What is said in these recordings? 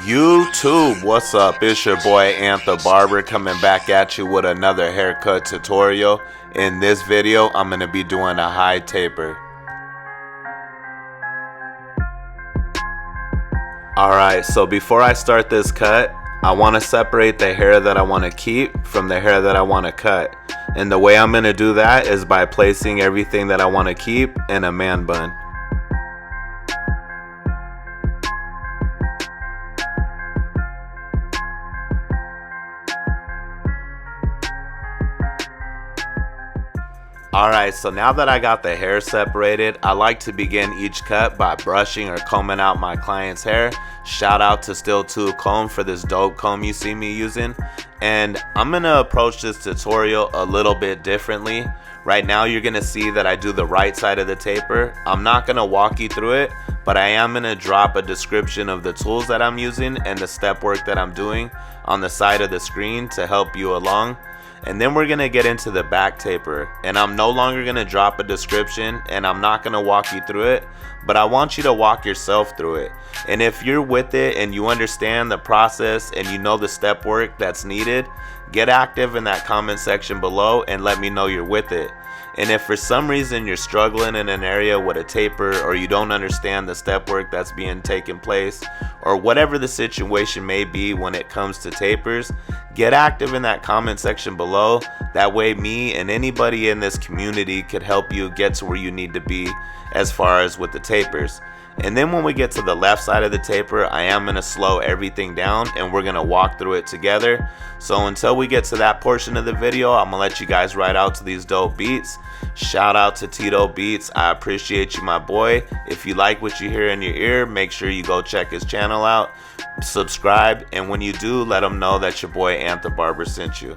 YouTube, what's up? It's your boy Antha Barber coming back at you with another haircut tutorial. In this video, I'm going to be doing a high taper. Alright, so before I start this cut, I want to separate the hair that I want to keep from the hair that I want to cut. And the way I'm going to do that is by placing everything that I want to keep in a man bun. Alright, so now that I got the hair separated, I like to begin each cut by brushing or combing out my client's hair. Shout out to Steel 2 Comb for this dope comb you see me using. And I'm going to approach this tutorial a little bit differently. Right now you're going to see that I do the right side of the taper. I'm not going to walk you through it, but I am going to drop a description of the tools that I'm using and the step work that I'm doing on the side of the screen to help you along. And then we're going to get into the back taper, and I'm no longer going to drop a description and I'm not going to walk you through it, but I want you to walk yourself through it. And if you're with it and you understand the process and you know the step work that's needed, get active in that comment section below and let me know you're with it. And if for some reason you're struggling in an area with a taper, or you don't understand the step work that's being taken place, or whatever the situation may be when it comes to tapers, get active in that comment section below. That way me and anybody in this community could help you get to where you need to be as far as with the tapers. And then when we get to the left side of the taper, I am going to slow everything down and we're going to walk through it together. So until we get to that portion of the video, I'm going to let you guys ride out to these dope beats. Shout out to Tito Beats. I appreciate you, my boy. If you like what you hear in your ear, make sure you go check his channel out, subscribe, and when you do, let him know that your boy Antha Barber sent you.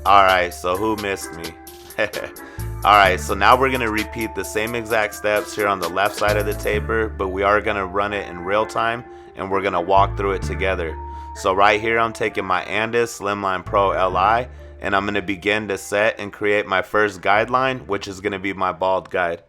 Alright, so who missed me? Alright, so now we're going to repeat the same exact steps here on the left side of the taper, but we are going to run it in real time and we're going to walk through it together. So right here I'm taking my Andis Slimline Pro Li and I'm going to begin to set and create my first guideline, which is going to be my bald guide.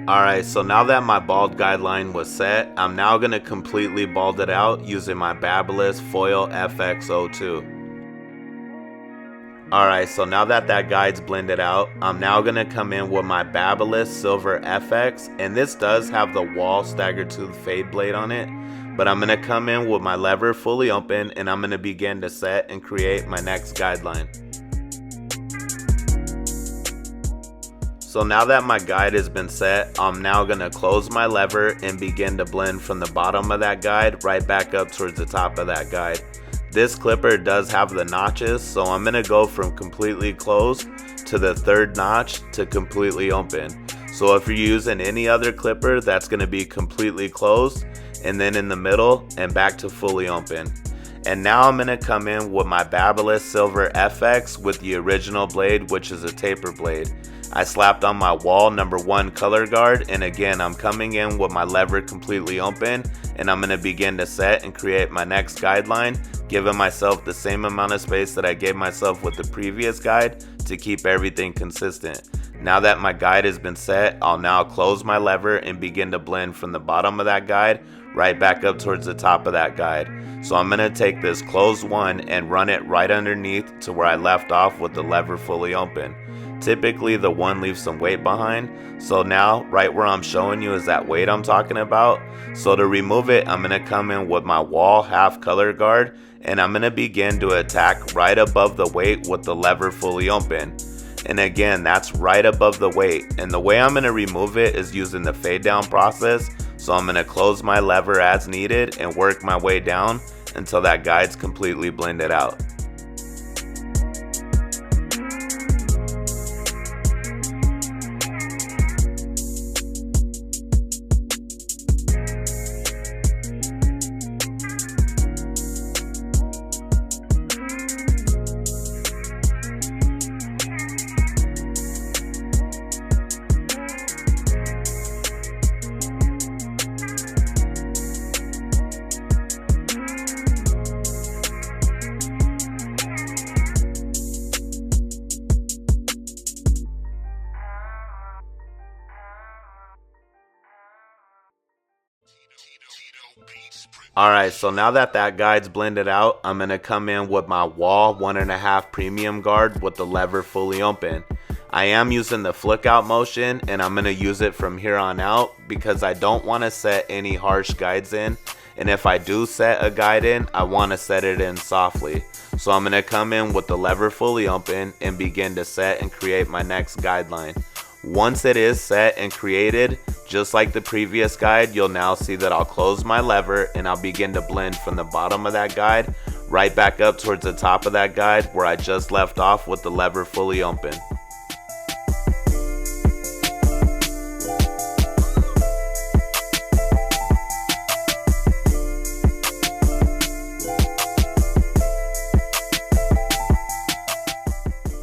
Alright, so now that my bald guideline was set, I'm now going to completely bald it out using my Babyliss Foil FX02. Alright, so now that guide's blended out, I'm now going to come in with my Babyliss Silver FX, and this does have the wall staggered tooth fade blade on it, but I'm going to come in with my lever fully open and I'm going to begin to set and create my next guideline. So now that my guide has been set, I'm now going to close my lever and begin to blend from the bottom of that guide right back up towards the top of that guide. This clipper does have the notches, so I'm going to go from completely closed to the third notch to completely open. So if you're using any other clipper, that's going to be completely closed and then in the middle and back to fully open. And now I'm going to come in with my Babyliss Silver FX with the original blade, which is a taper blade. I slapped on my wall #1 color guard, and again I'm coming in with my lever completely open and I'm going to begin to set and create my next guideline, giving myself the same amount of space that I gave myself with the previous guide to keep everything consistent. Now that my guide has been set, I'll now close my lever and begin to blend from the bottom of that guide right back up towards the top of that guide. So I'm going to take this closed one and run it right underneath to where I left off with the lever fully open. Typically the one leaves some weight behind, so now right where I'm showing you is that weight I'm talking about. So to remove it, I'm going to come in with my wall half color guard, and I'm going to begin to attack right above the weight with the lever fully open. And again, that's right above the weight, and the way I'm going to remove it is using the fade down process. So I'm going to close my lever as needed and work my way down until that guide's completely blended out. Alright, so now that guide's blended out, I'm going to come in with my wall 1.5 premium guard with the lever fully open. I am using the flick out motion, and I'm going to use it from here on out because I don't want to set any harsh guides in, and if I do set a guide in, I want to set it in softly. So I'm going to come in with the lever fully open and begin to set and create my next guideline. Once it is set and created, just like the previous guide, you'll now see that I'll close my lever and I'll begin to blend from the bottom of that guide right back up towards the top of that guide where I just left off with the lever fully open.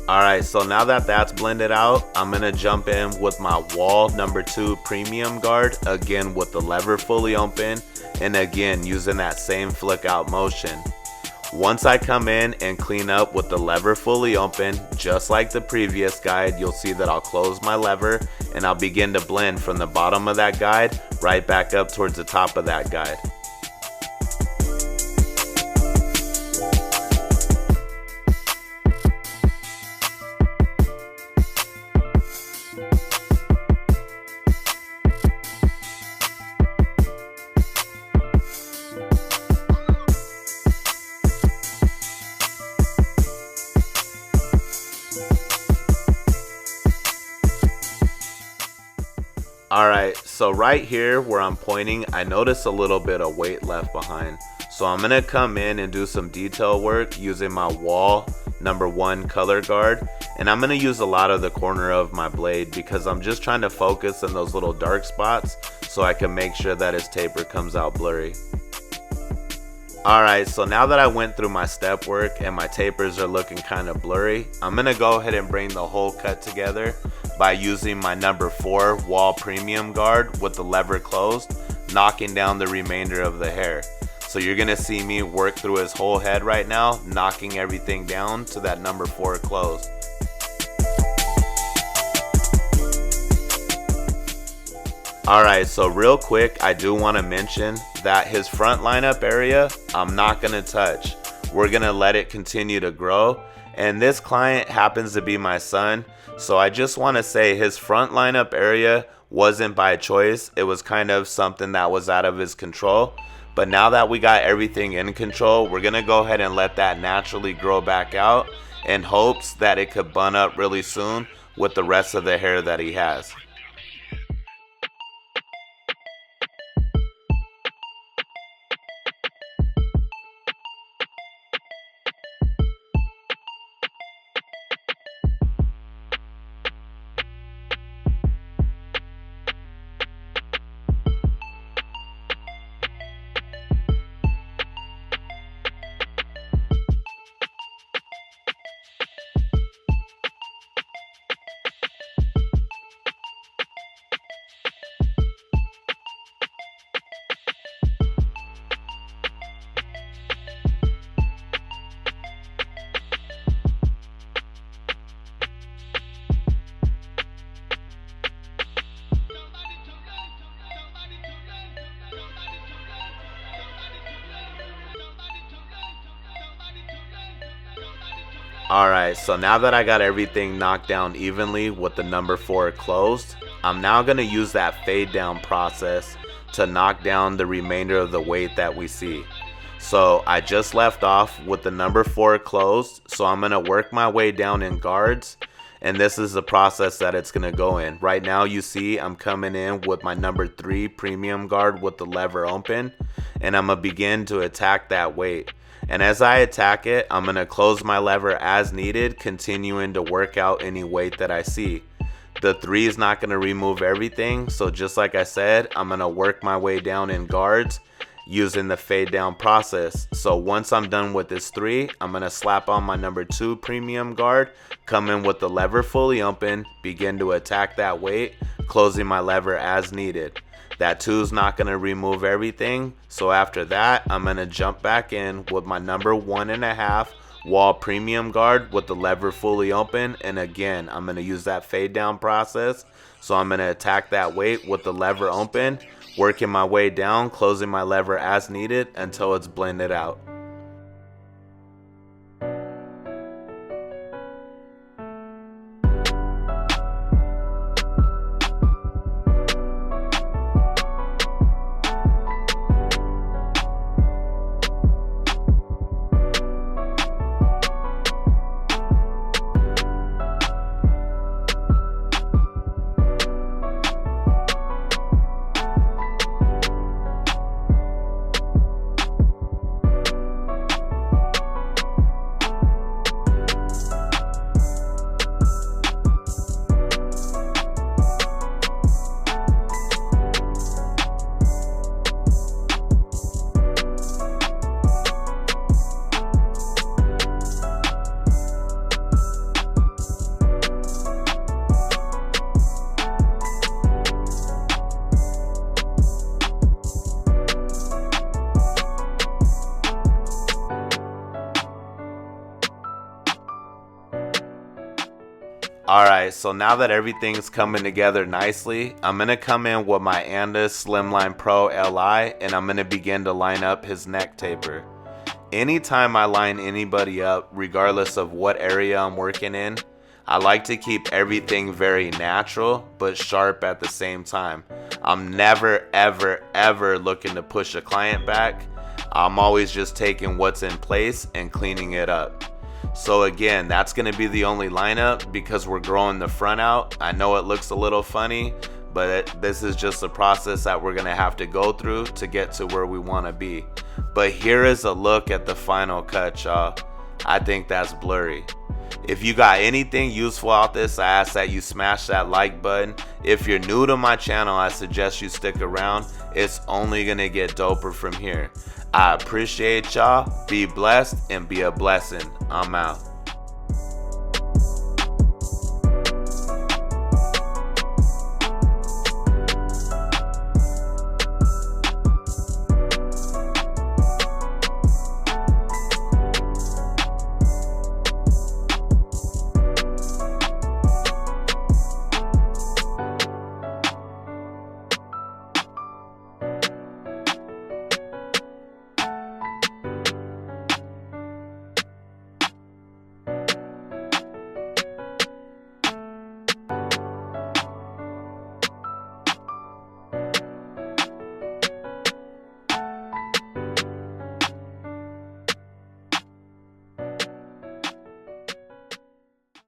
Alright, so now that that's blended out, I'm going to jump in with my wall number 2 premium guard, again with the lever fully open, and again using that same flick out motion. Once I come in and clean up with the lever fully open, just like the previous guide, you'll see that I'll close my lever and I'll begin to blend from the bottom of that guide right back up towards the top of that guide. Alright, so right here where I'm pointing, I notice a little bit of weight left behind. So I'm going to come in and do some detail work using my wall number 1 color guard. And I'm going to use a lot of the corner of my blade because I'm just trying to focus on those little dark spots so I can make sure that his taper comes out blurry. Alright, so now that I went through my step work and my tapers are looking kind of blurry, I'm going to go ahead and bring the whole cut together by using my number 4 wall premium guard with the lever closed, knocking down the remainder of the hair. So you're going to see me work through his whole head right now, knocking everything down to that number 4 closed. Alright, so real quick, I do want to mention that his front lineup area, I'm not going to touch. We're going to let it continue to grow. And this client happens to be my son, so I just want to say his front lineup area wasn't by choice. It was kind of something that was out of his control. But now that we got everything in control, we're going to go ahead and let that naturally grow back out in hopes that it could bun up really soon with the rest of the hair that he has. Alright, so now that I got everything knocked down evenly with the number 4 closed, I'm now going to use that fade down process to knock down the remainder of the weight that we see. So I just left off with the number 4 closed, so I'm going to work my way down in guards, and this is the process that it's going to go in. Right now you see I'm coming in with my number 3 premium guard with the lever open, and I'm going to begin to attack that weight. And as I attack it, I'm going to close my lever as needed, continuing to work out any weight that I see. The 3 is not going to remove everything, so just like I said, I'm going to work my way down in guards using the fade down process. So once I'm done with this 3, I'm going to slap on my number 2 premium guard, come in with the lever fully open, begin to attack that weight, closing my lever as needed. That 2 is not going to remove everything, so after that I'm going to jump back in with my number 1.5 wall premium guard with the lever fully open, and again I'm going to use that fade down process. So I'm going to attack that weight with the lever open, working my way down, closing my lever as needed until it's blended out. Alright, so now that everything's coming together nicely, I'm going to come in with my Anda Slimline Pro Li, and I'm going to begin to line up his neck taper. Anytime I line anybody up, regardless of what area I'm working in, I like to keep everything very natural but sharp at the same time. I'm never ever looking to push a client back. I'm always just taking what's in place and cleaning it up. So again, that's going to be the only lineup because we're growing the front out. I know it looks a little funny, but this is just a process that we're going to have to go through to get to where we want to be. But here is a look at the final cut, y'all. I think that's blurry. If you got anything useful out this, I ask that you smash that like button. If you're new to my channel, I suggest you stick around. It's only going to get doper from here. I appreciate y'all. Be blessed and be a blessing. I'm out.